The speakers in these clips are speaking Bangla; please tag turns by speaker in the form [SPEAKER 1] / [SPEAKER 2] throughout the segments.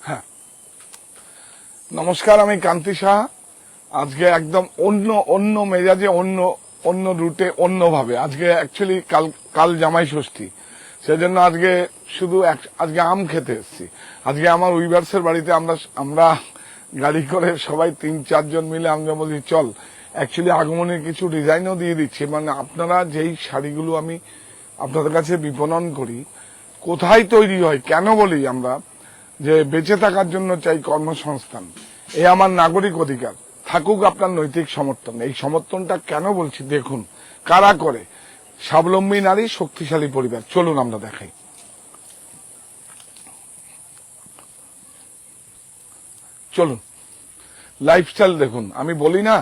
[SPEAKER 1] হ্যাঁ, নমস্কার, আমি কান্তি সাহা। আজকে একদম অন্য মেজাজে, অন্য রুটে, অন্যভাবে। আজকে অ্যাকচুয়ালি কাল জামাই ষষ্ঠী, সেজন্য আজকে আম খেতে এসেছি। আজকে আমার উইভার্সের বাড়িতে আমরা গাড়ি করে সবাই 3-4 জন মিলে আমরা বলি চল, অ্যাকচুয়ালি আগমনের কিছু ডিজাইনও দিয়ে দিচ্ছি। মানে আপনারা যেই শাড়িগুলো আমি আপনাদের কাছে বিপণন করি, কোথায় তৈরি হয়, কেন বলি আমরা যে বেঁচে থাকার জন্য চাই কর্মসংস্থান, এ আমার নাগরিক অধিকার, থাকুক আপনার নৈতিক সমর্থন। এই সমর্থনটা কেন বলছি দেখুন, কারা করে। স্বাবলম্বী নারী, শক্তিশালী পরিবার। চলুন আমরা দেখাই। চলুন, লাইফস্টাইল দেখুন। আমি বলি না,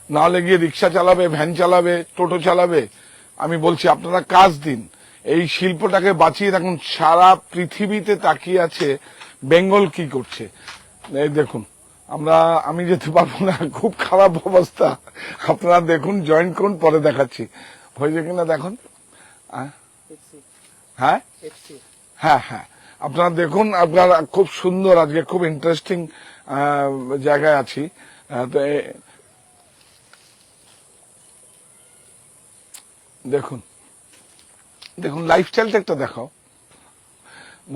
[SPEAKER 1] নাহলে গিয়ে রিক্সা চালাবে, ভ্যান চালাবে, টোটো চালাবে। আমি বলছি আপনারা কাজ দিন, এই শিল্পটাকে বাঁচিয়ে রাখুন। সারা পৃথিবীতে তাকিয়ে আছে বেঙ্গল কি করছে। এই দেখুন, আমি যেতে পারবো না, খুব খারাপ অবস্থা। আপনারা দেখুন, জয়েন করুন, পরে দেখাচ্ছি। হয়েছে কিনা দেখুন। হ্যাঁ হ্যাঁ হ্যাঁ, আপনারা দেখুন। আপনারা খুব সুন্দর, আজকে খুব ইন্টারেস্টিং জায়গায় আছি। তো দেখুন দেখুন, লাইফস্টাইলটা একটা দেখাও।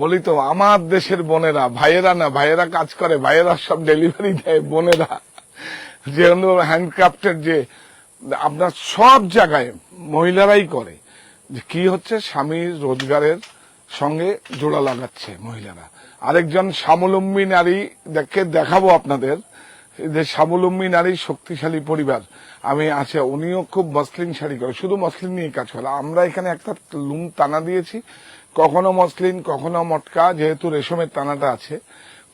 [SPEAKER 1] বলি তো, আমার দেশের বোনেরা, ভাইয়েরা না, ভাইয়েরা কাজ করে, ভাইয়েরা সব ডেলিভারি দেয়, বোনেরা যে হ্যান্ডক্রাফটের, যে আপনার সব জায়গায় মহিলারাই করে। যে কি হচ্ছে, স্বামীর রোজগারের সঙ্গে জোড়া লাগাচ্ছে মহিলারা। আরেকজন স্বাবলম্বী নারী দেখাবো আপনাদের, যে স্বাবলম্বী নারী, শক্তিশালী পরিবার। আমি আছে, উনিও খুব মসলিন শাড়ি করে, শুধু মসলিন নিয়ে কাজ করে। আমরা এখানে একটা লুম টানা দিয়েছি, কখনো মসলিন, কখনো মটকা, যেহেতু রেশমের টানাটা আছে,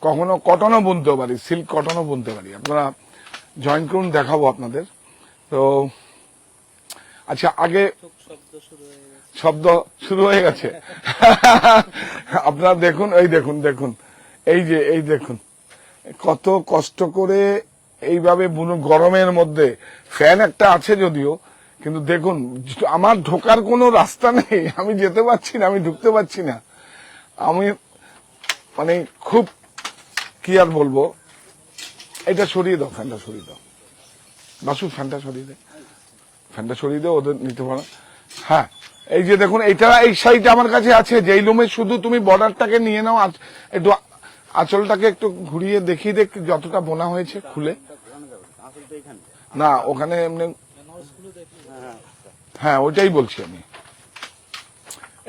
[SPEAKER 1] কখনো কটনও বুনতে পারি, সিল্ক কটনও বুনতে পারি। আপনারা জয়েন করুন, দেখাবো আপনাদের। তো আচ্ছা, আগে শব্দ শুরু হয়ে গেছে। আপনারা দেখুন, দেখুন, এই দেখুন কত কষ্ট করে এইভাবে গরমের মধ্যে। ফ্যান একটা আছে যদিও, কিন্তু দেখুন, আমার ঢোকার কোনো রাস্তা নেই, আমি যেতে পারছি না, আমি ঢুকতে পারছি না। আমি মানে খুব, কি আর বলবো। এটা সরিয়ে দাও, ফ্যানটা সরিয়ে দাও বাসু, ফ্যানটা সরিয়ে দে, ফ্যানটা সরিয়ে দাও, ওদের নিতে পারো। হ্যাঁ, এই যে দেখুন, এই শাড়িটা আমার কাছে আছে, যেই লুমে শুধু তুমি বর্ডারটাকে নিয়ে নাও, একটু আঁচলটাকে একটু ঘুরিয়ে দেখিয়ে দেখ যতটা বোনা হয়েছে খুলে। না, ওখানে এমনি, হ্যাঁ ওইটাই বলছি আমি।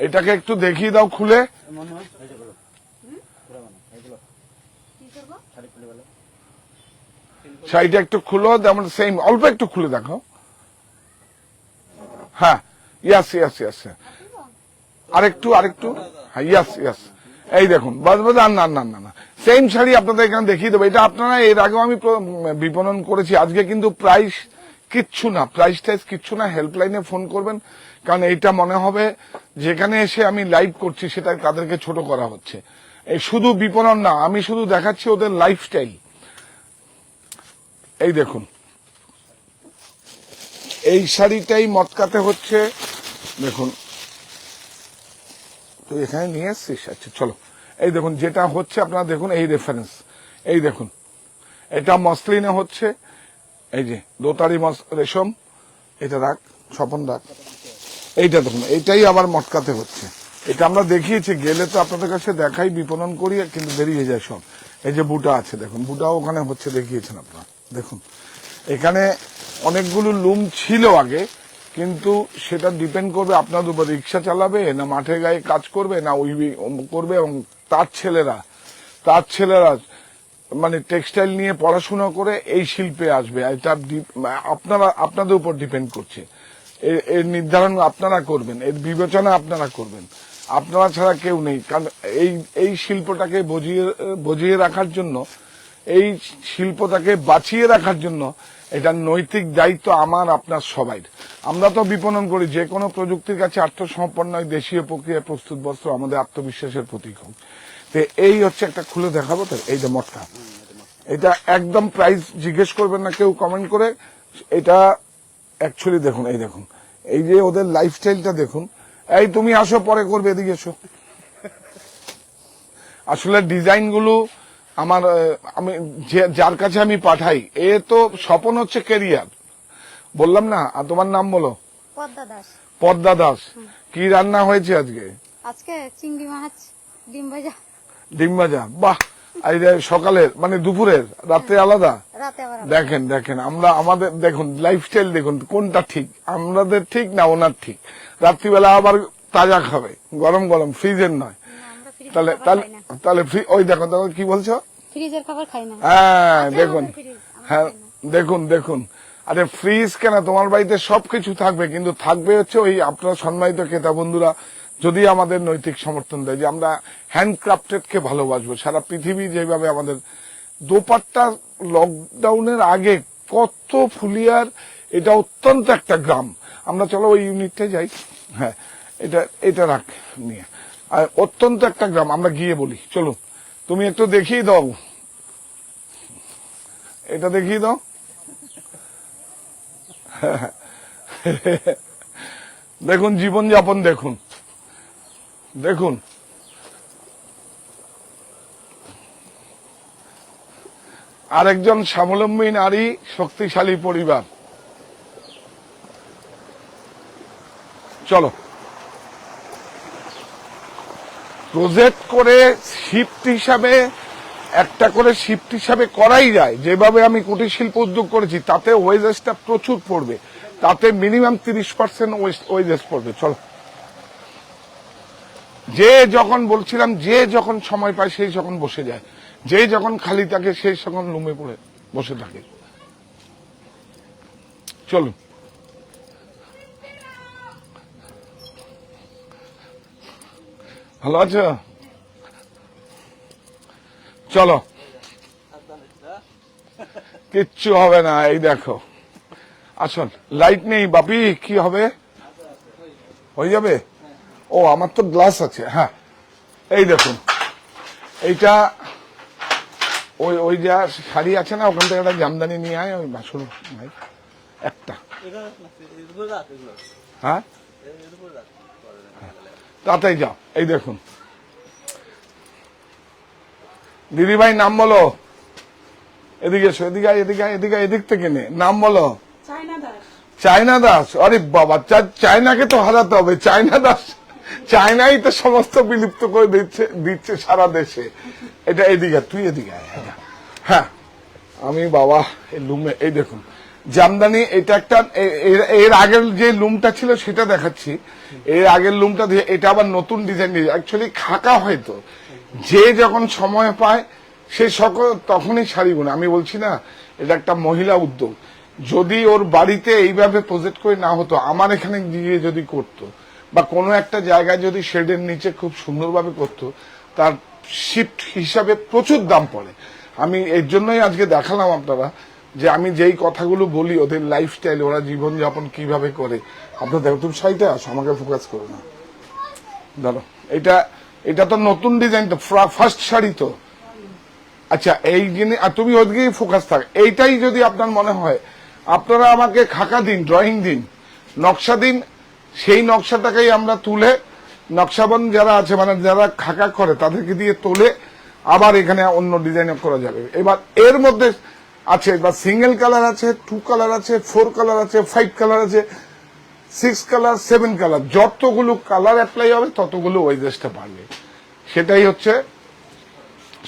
[SPEAKER 1] এটাকে একটু দেখিয়ে দাও খুলে। শাড়িটা একটু খুলো, যেমন সেম, অল্প একটু খুলে দেখো। হ্যাঁ, ইয়াস ইয়াস ইয়াস, আরেকটু, হ্যাঁ, ইয়াস। এই দেখুন, বাস বাস, আর না, সেম শাড়ি আপনাদের এখানে দেখিয়ে দেবো। এটা আপনারা এর আগেও আমি বিপণন করেছি। আজকে কিন্তু প্রাইস কিচ্ছু না, প্রাইস টাইস কিচ্ছু না। হেল্পলাইনে ফোন করবেন, কারণ এইটা মনে হবে যেখানে এসে আমি লাইভ করছি সেটা তাদেরকে ছোট করা হচ্ছে। এই শুধু বিপণন না, আমি শুধু দেখাচ্ছি ওদের লাইফস্টাইল। এই দেখুন, এই শাড়িটাই মটকাতে হচ্ছে, দেখুন। তো এখানে নিয়ে এসছিস, আচ্ছা চলো। এই দেখুন যেটা হচ্ছে, আপনারা দেখুন, এই রেফারেন্স, এই দেখুন, এটা মসলিনে হচ্ছে, এই যে দোতারি রেশম, এটা রাখ, স্বপন রাখ। এইটা দেখুন, এইটাই আবার মটকাতে হচ্ছে। এটা আমরা দেখিয়েছি, গেলে তো আপনাদের কাছে দেখাই, বিপণন করি, কিন্তু বেরিয়ে যায় সব। এই যে বুটা আছে, দেখুন, বুটাও ওখানে হচ্ছে, দেখিয়েছেন আপনারা। দেখুন, এখানে অনেকগুলো লুম ছিল আগে, কিন্তু সেটা ডিপেন্ড করবে আপনাদের উপর। রিক্সা চালাবে না মাঠে গায়ে কাজ করবে, না ওই করবে। এবং তার ছেলেরা মানে টেক্সটাইল নিয়ে পড়াশোনা করে এই শিল্পে আসবে। এটা আপনাদের উপর ডিপেন্ড করছে। এর নির্ধারণ আপনারা করবেন, এর বিবেচনা আপনারা করবেন। আপনারা ছাড়া কেউ নেই। কারণ এই শিল্পটাকে বজিয়ে রাখার জন্য, এই শিল্পটাকে বাঁচিয়ে রাখার জন্য, এটা নৈতিক দায়িত্ব আমার, আপনার সবাই। আমরা তো বিপণন করি, যে কোনো প্রযুক্তির কাছে আত্মসমর্পণ নয়, দেশীয় প্রক্রিয়ায় প্রস্তুত বস্ত্র আমাদের আত্মবিশ্বাসের প্রতীক হোক। তো এই হচ্ছে, একটা খুলে দেখাবো তো, এই যে মটকা, এটা একদম প্রাইস জিজ্ঞেস করবেন না কেউ কমেন্ট করে। এটা অ্যাকচুয়ালি দেখুন, এই যে ওদের লাইফস্টাইলটা দেখুন। এই তুমি আসো, পরে করবে, এদিকে এসো। আসলে ডিজাইন গুলো আমার আমি যার কাছে আমি পাঠাই, এ তো স্বপন হচ্ছে কেরিয়ার, বললাম না। আর তোমার নাম বলো?
[SPEAKER 2] পদ্মা দাস।
[SPEAKER 1] পদ্মা দাস। কি রান্না হয়েছে আজকে?
[SPEAKER 2] আজকে চিংড়ি মাছ, ডিম ভাজা।
[SPEAKER 1] ডিম ভাজা, বাহ। এই যে সকালের মানে দুপুরের, রাত্রে আলাদা।
[SPEAKER 2] রাতে আবার
[SPEAKER 1] দেখেন দেখেন, আমরা আমাদের দেখুন লাইফস্টাইল দেখুন, কোনটা ঠিক, আমাদের ঠিক না ওনার ঠিক। রাত্রিবেলা আবার তাজা খাবে, গরম গরম, ফ্রিজের নয়।
[SPEAKER 2] আমরা ফ্রিজের
[SPEAKER 1] তাহলে
[SPEAKER 2] খাবার
[SPEAKER 1] তাহলে
[SPEAKER 2] খাই না।
[SPEAKER 1] তাহলে ওই দেখো দেখো কি বলছো?
[SPEAKER 2] ফ্রিজের খাবার খাই না।
[SPEAKER 1] হ্যাঁ দেখুন,
[SPEAKER 2] আমাদের ফ্রিজ, আমরা
[SPEAKER 1] হ্যাঁ
[SPEAKER 2] খাই না।
[SPEAKER 1] দেখুন দেখুন। আরে ফ্রিজ কেন, তোমার বাড়িতে সবকিছু থাকবে, কিন্তু থাকবে হচ্ছে ওই আপনার সম্মানিত ক্রেতা বন্ধুরা যদি আমাদের নৈতিক সমর্থন দেয়, যে আমরা হ্যান্ডক্রাফটেড কে ভালোবাসবো। সারা পৃথিবী যেভাবে আমাদের দোপাট্টা লকডাউনের আগে কত ফুলিয়ার, এটা অত্যন্ত একটা গ্রাম। আমরা চলো ওই ইউনিটে যাই, হ্যাঁ এটা এটা রাখ নিয়ে, আর অত্যন্ত একটা গ্রাম, আমরা গিয়ে বলি চলো। তুমি একটু দেখিয়ে দাও, এটা দেখিয়ে দাও। দেখুন জীবনযাপন, দেখুন দেখুন। আরেকজন স্বাবলম্বী নারী, শক্তিশালী পরিবার। চলো প্রজেক্ট করে শিফট হিসাবে, একটা করে শিফট হিসাবে করাই যায়। যেভাবে আমি কুটির শিল্প উদ্যোগ করেছি, তাতে ওয়েজেসটা প্রচুর পড়বে, তাতে মিনিমাম 30% ওয়েজেস পড়বে। চলো, যে যখন বলছিলাম, যে যখন সময় পায় সেই যখন বসে যায়, যে যখন খালি থাকে সেই যখন লুমে পড়ে বসে থাকে। চলুন, ভালো আছো? চলো, কিচ্ছু হবে না। এই দেখো, আসুন। লাইট নেই বাপি, কি হবে? হয়ে যাবে। ও আমার তো গ্লাস আছে। হ্যাঁ এই দেখুন, এইটা ওই ওই যা শাড়ি আছে না, ওখান থেকে একটা জামদানি নিয়ে আয়, ওই বাসন ভাই একটা। হ্যাঁ তাতেই যাও। এই দেখুন দিদি ভাই, নাম বলো। এদিকে এসো, এদিকে আয়, এদিকে আয়, এদিকে আয়, এদিক থেকে নে, নাম বলো। চায়না দাস। আরে বাবা, চায়নাকে তো হারাতে হবে। চায়না দাস, চায়নাই তো সমস্ত বিলুপ্ত করে দিচ্ছে সারা দেশে। এটা এদিকে, তুই এদিকে আয়। হ্যাঁ আমি বাবা এই লুমে, এই দেখুন জামদানি। এটা একটা এর আগের যে লুমটা ছিল সেটা দেখাচ্ছি, এর আগের লুমটা দিয়ে এটা আবার নতুন ডিজাইন দিয়ে। অ্যাকচুয়ালি খাকা হয়তো, যে যখন সময় পায় সে সকল তখনই শাড়ি বোনে। আমি বলছি না, এটা একটা মহিলা উদ্যোগ। যদি ওর বাড়িতে এইভাবে প্রজেক্ট করে না হতো, আমার এখানে গিয়ে যদি করতো, বা কোনো একটা জায়গায় যদি শেডের নিচে খুব সুন্দরভাবে করতো, তার শিফট হিসাবে প্রচুর দাম পড়ে। আমি এর জন্যই আজকে দেখালাম আপনারা, যে আমি যেই কথাগুলো বলি, ওদের লাইফস্টাইল, ওরা জীবনযাপন কিভাবে করে। আপনার দেখো, তুমি সাইডে আসো, আমাকে ফোকাস করো না। ধরো এটা, এটা তো নতুন ডিজাইন, তো ফার্স্ট শাড়ি তো। আচ্ছা এই জিনিস, আর তুমি ওদিকেই ফোকাস থাক। এইটাই যদি আপনার মনে হয়, আপনারা আমাকে খাকা দিন, ড্রয়িং দিন, নকশা দিন, সেই নকশাটাকেই আমরা তুলে, নকশাবন যারা আছে মানে যারা খাকা করে তাদেরকে দিয়ে তোলে, আবার এখানে অন্য ডিজাইন করা যাবে। এবার এর মধ্যে আছে, এবার সিঙ্গেল কালার আছে, 2 কালার আছে, 4 কালার আছে, 5 কালার আছে, 6 কালার, 7 কালার। যতগুলো কালার অ্যাপ্লাই হবে ততগুলো ওয়েজেসটা বাড়বে। সেটাই হচ্ছে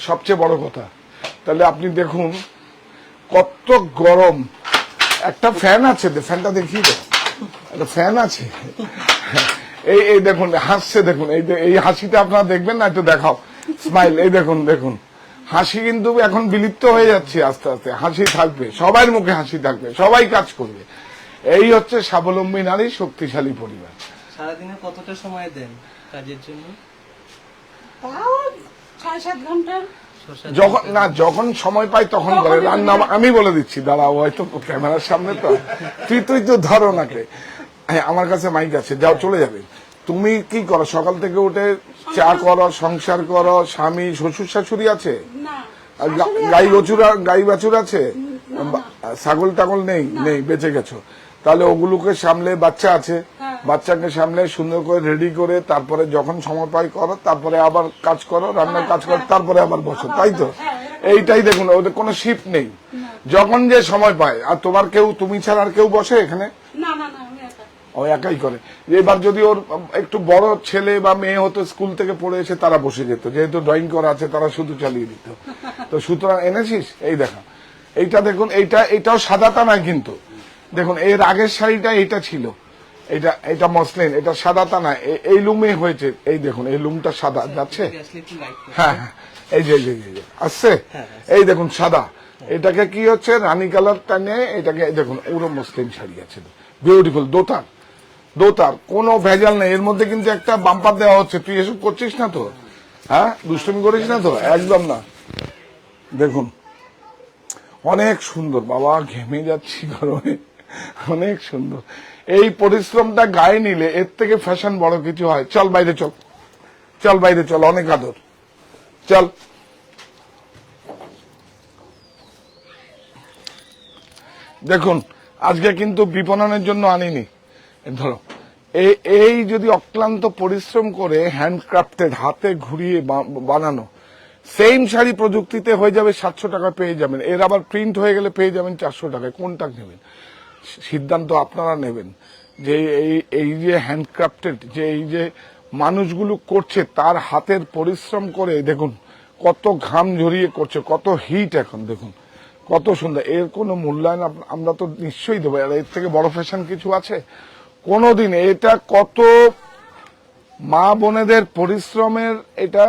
[SPEAKER 1] সবচেয়ে বড় কথা। তাহলে আপনি দেখুন কত গরম। একটা ফ্যান আছে, ফ্যানটা দেখিয়ে দাও। একটা ফ্যান আছে। এই দেখুন হাসছে, দেখুন এই হাসিটা আপনারা দেখবেন না, একটু দেখাও স্মাইল। এই দেখুন দেখুন, হাসি কিন্তু এখন বিলুপ্ত হয়ে যাচ্ছে আস্তে আস্তে। হাসি থাকবে, সবার মুখে হাসি থাকবে, সবাই কাজ করবে। এই হচ্ছে স্বাবলম্বী নারী, শক্তিশালী পরিবার।
[SPEAKER 3] সারাদিনে কতটা সময় দেন কাজের জন্য?
[SPEAKER 4] তাও 6-7 ঘন্টা।
[SPEAKER 1] যখন না, যখন সময় পাই তখন করে রান্না। আমি বলে দিচ্ছি, দাঁড়াও, হয়তো ক্যামেরার সামনে তো, তুই তো ধরো নাকে। আমার কাছে মাইক আছে, যাও চলে যাবে। তুমি কি করো সকাল থেকে উঠে? চা করো, সংসার করো, স্বামী শ্বশুর শাশুড়ি আছে, গাই বাছুর আছে, ছাগল টাগল নেই? নেই, বেঁচে গেছো। তাহলে ওগুলোকে সামলে, বাচ্চা আছে, বাচ্চাকে সামনে সুন্দর করে রেডি করে তারপরে যখন সময় পাই করো, তারপরে আবার কাজ করো, রান্নার কাজ করো, তারপরে আবার বসো, তাই তো? এইটাই দেখুন, ওদের কোনো শিফট নেই, যখন যে সময় পায়। আর তোমার কেউ, তুমি ছাড়া আর কেউ বসে এখানে?
[SPEAKER 4] না না না আমি একা।
[SPEAKER 1] ও একাই করে। এবার যদি ওর একটু বড় ছেলে বা মেয়ে হতো, স্কুল থেকে পড়ে এসে তারা বসে যেত, যেহেতু ড্রয়িং করা আছে তারা শুধু চালিয়ে দিত। তো সুতরাং এনেছিস, এই দেখা, এইটা দেখুন, এইটাও সাদাটা নয় কিন্তু, দেখুন এর আগের শাড়িটা এইটা ছিল, এটা মসলিন, এটা সাদাটা না, এই লুমে হয়েছে, এই দেখুন এই লুমটা সাদা যাচ্ছে।
[SPEAKER 3] আসলে একটু লাইট
[SPEAKER 1] হ্যাঁ হ্যাঁ, এই যে আসছে, এই দেখুন সাদা, এটাকে কি হচ্ছে রানী কালারটা নিয়ে এটাকে দেখুন পুরো মসলিন শাড়ি আছে, বিউটিফুল, দোতার কোনো ভেজাল নেই এর মধ্যে, কিন্তু একটা বাম্পার দেওয়া হচ্ছে। তুই এসব করছিস না তো? হ্যাঁ, দুষ্টুমি করিস না তো? একদম না। দেখুন অনেক সুন্দর, বাবা ঘেমে যাচ্ছি গরমে, অনেক সুন্দর। এই পরিশ্রমটা গায়ে নিলে এর থেকে ফ্যাশন বড় কিছু হয়। চল বাইরে চল, চল বাইরে চল, অনেক আদর, চল। দেখুন আজকে কিন্তু বিপণনের জন্য আনিনি, ধরো এই যদি অক্লান্ত পরিশ্রম করে হ্যান্ডক্রাফটেড, হাতে ঘুরিয়ে বানানো সেম শাড়ি প্রযুক্তিতে হয়ে যাবে 700 টাকা পেয়ে যাবেন, এর আবার প্রিন্ট হয়ে গেলে পেয়ে যাবেন 400 টাকায়। কোনটা নেবেন সিদ্ধান্ত আপনারা নেবেন। যে এই যে হ্যান্ডক্রাফটেড, যে এই যে মানুষগুলো করছে তার হাতের পরিশ্রম করে, দেখুন কত ঘাম ঝরিয়ে করছে, কত হিট, এখন দেখুন কত সুন্দর। এর কোনো মূল্যায়ন আমরা তো নিশ্চয়ই দেবো, আর এর থেকে বড় ফ্যাশন কিছু আছে কোনোদিন? এটা কত মা বোনেদের পরিশ্রমের, এটা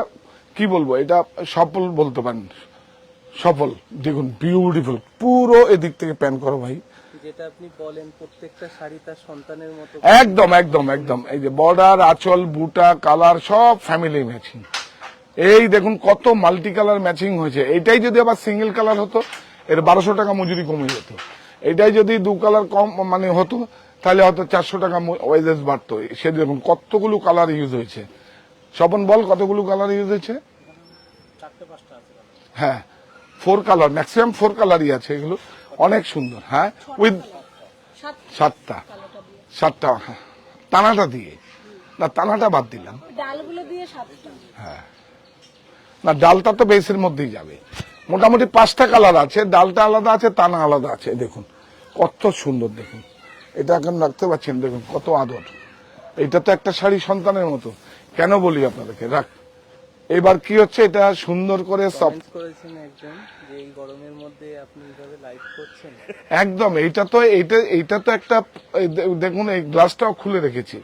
[SPEAKER 1] কি বলবো, এটা সফল বলতে পারেন, সফল। দেখুন বিউটিফুল, পুরো এদিক থেকে প্যান করো ভাই,
[SPEAKER 3] যেটা আপনি বলেন প্রত্যেকটা শাড়ি তার সন্তানের মতো।
[SPEAKER 1] একদম একদম একদম। এই যে বর্ডার, আঁচল, বুটা, কালার সব ফ্যামিলি ম্যাচিং। এই দেখুন কত মাল্টি কালার ম্যাচিং হয়েছে। এটাই যদি আবার সিঙ্গেল কালার হতো, এর 1200 টাকা মজুরি কমে যেত। এটাই যদি 2 কালার কম মানে হতো, তাহলে হয়তো 400 টাকা ওয়েজেস বাড়তো। সে দেখুন কতগুলো কালার ইউজ হয়েছে। স্বপন বল কতগুলো কালার ইউজ হয়েছে? হ্যাঁ 4 কালার, ম্যাক্সিমাম 4 কালারই আছে এগুলো, অনেক সুন্দর। হ্যাঁ উইথ 7টা, হ্যাঁ টানাটা দিয়ে, না টানাটা বাদ দিলাম,
[SPEAKER 4] ডালগুলো দিয়ে 7টা।
[SPEAKER 1] হ্যাঁ না ডালটা তো বেসের মধ্যেই যাবে। মোটামুটি 5টা কালার আছে, ডালটা আলাদা আছে, টানা আলাদা আছে। দেখুন কত সুন্দর, দেখুন এটা এখন রাখতে পারছেন, দেখুন কত আদর। এটা তো একটা শাড়ি সন্তানের মতো। কেন বলি আপনাদেরকে, রাখ। এবার কি হচ্ছে, এটা সুন্দর করে সব
[SPEAKER 3] কমেন্ট করেছেন একজন যে এই গরমের মধ্যে আপনি এইভাবে লাইভ করছেন।
[SPEAKER 1] একদম। এইটা তো একটা, দেখুন এই গ্লাসটাও খুলে রেখেছি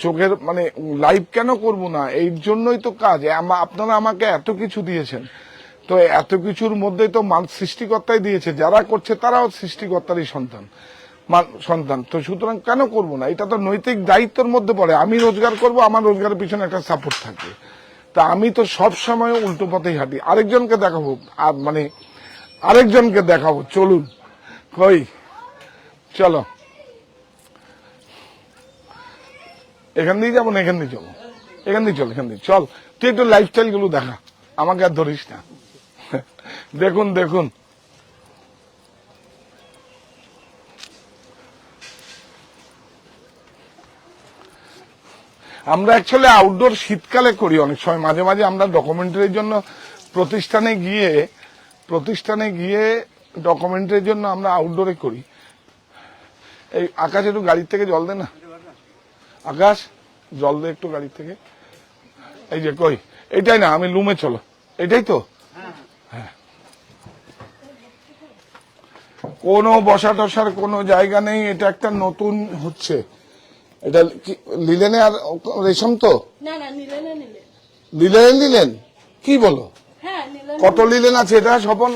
[SPEAKER 1] চোখের, মানে লাইভ কেন করব না, এই জন্যই তো কাজ। আপনারা আমাকে এত কিছু দিয়েছেন, তো এত কিছুর মধ্যেই তো সৃষ্টিকর্তাই দিয়েছে, যারা করছে তারাও সৃষ্টিকর্তারই সন্তান। তো সুতরাং কেন করব না, এটা তো নৈতিক দায়িত্বের মধ্যে পড়ে। আমি রোজগার করব, আমার রোজগারের পিছনে একটা সাপোর্ট থাকবে। তা আমি তো সব সময় উল্টো পথেই হাঁটি, আরেকজনকে দেখাবো, আর মানে আরেকজনকে দেখাবো। চলুন, কই চলো, এখান দিয়ে যাবো না, এখান দিয়ে যাবো, এখান দিয়ে চল, এখান দিয়ে চল। তুই একটু লাইফস্টাইল গুলো দেখা, আমাকে আর ধরিস না। দেখুন দেখুন, আমরা অ্যাকচুয়ালি আউটডোর শীতকালে করি অনেক সময়, মাঝে মাঝে আমরা ডকুমেন্টারির জন্য প্রতিষ্ঠানে গিয়ে ডকুমেন্টারির জন্য আমরা আউটডোরে করি। এই আকাশ একটু গাড়ির থেকে জল দে না, আকাশ জল দে একটু গাড়ির থেকে। এই যে কই, এটাই না, আমি লুমে চলো, এটাই তো। হ্যাঁ কোনো বসা টসার কোনো জায়গা নেই, এটা একটা নতুন হচ্ছে। এটা লিলেনে আর রেশম তো,
[SPEAKER 4] না না নিলে
[SPEAKER 1] লিলেন কি বলো,
[SPEAKER 4] হ্যাঁ নিলে।
[SPEAKER 1] কত লিলেন আছে এটা স্বপন?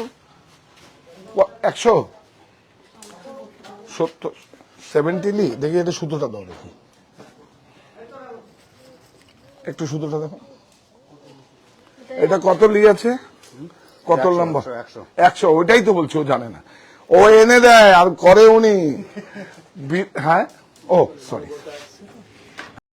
[SPEAKER 1] 170 লি। দেখি এটা সুতোটা দাও, দেখি একটু সুতোটা দেখো, এটা কত লি আছে, কত লম্বা? 100। ওইটাই তো বলছি, ও জানে না, ও এনে দেয় আর করে উনি। হ্যাঁ ও সরি,